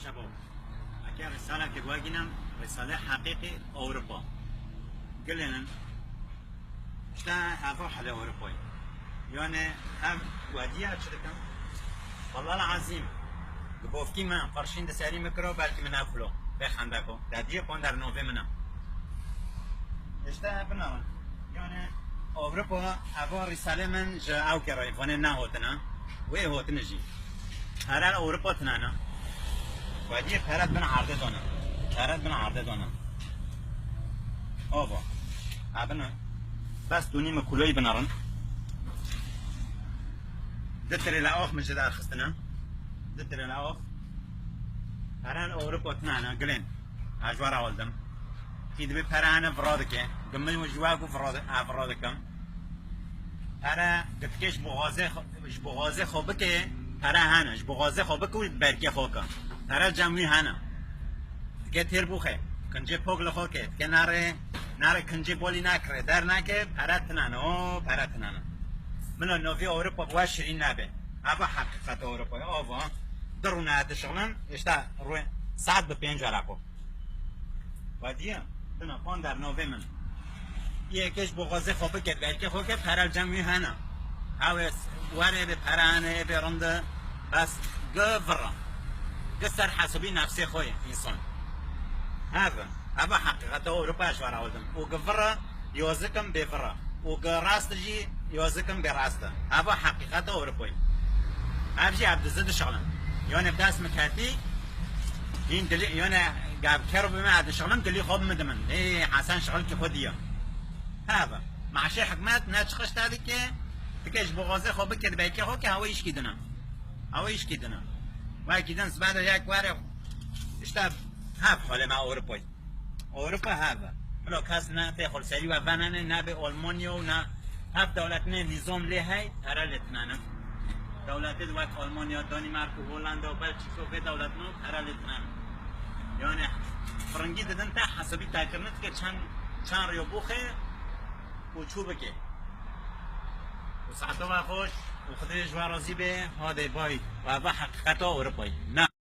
شباب اگر رساله که بگینم رساله حقیقی اروپا قلنا شتا هذا حل اوروبي يعني هم وديها شركه والله العظيم بوفكي ما قرشين دساري مكرو بلكي من افلو بخندكو داديه كوندر نوفي منا اشتا بنا يعني اوروبا هذا رساله من جا او كراي فانا ناهوتنا وي هوت نجي هرال اوروبا تنانا ودي فرد بن عرض دونا فرد بن عرض دونا اوبا ابنا بس دوني مكولوي بنارن دتري لاوخ من جدار خستنا دتري لاوخ هرال اوروبا تنانا قلين اجوار اولدم كي دبي فرانه فرادك قمل وجواكو فرادكم هرا دتكش بغازه خوبك هرا هانا بغازه خوبك والبركه خوكا هرا جمعي هانا كتير بوخه کنجه پوگل خوکه که ناره کنجه بولی نکره در نکه پرتنانه او پرتنانه من نوفي اوروبا بواشرين نابه هذا حقيقة اوروبا اوفا درون هذا شغلان اشتا روي ساعت بپنج علاقو ودیا تنا پان در نوفي من یکیش بغازه خوبه که بلکه خوکه پرل جمعی هانا هاوس واره به پرانه به رنده بس قفرة قصر حسبي نفسي خوي انسان هذا حقيقة أوروبا أشوار أولدم وقفرة يوزكم بفرة وقراست جي يوزكم براسته هذا حقيقة أوروبا أبجي عبد الزد شغلان يعني بداس مكاتي ين دلي يعني قاب كرب ما عاد شغلان دلي خوب مدمن إيه حسن شغل كخدية هذا مع شيء حكمات ناتشخش هذيك تكش بغازة خوب كده بيكي هو كهويش كدنا هويش كدنا واكيدن سبعة ياك وارق اشتاب هاف حال مع اوروبا هذا لو كاس نا تاخذ سري وفنان نا بالمانيا ونا هاف دولتنا نظام لهي ترى الاثنين دولت دوات المانيا دانمارك وهولندا وبلجيكا في دولتنا ترى الاثنين يعني فرنجي ددن تا حسبي تاكرنت که چند ریو بوخه و چوبکه و ساعتها خوش و خدای جوارازی به هاده بای و با حقیقت اوروبایی نه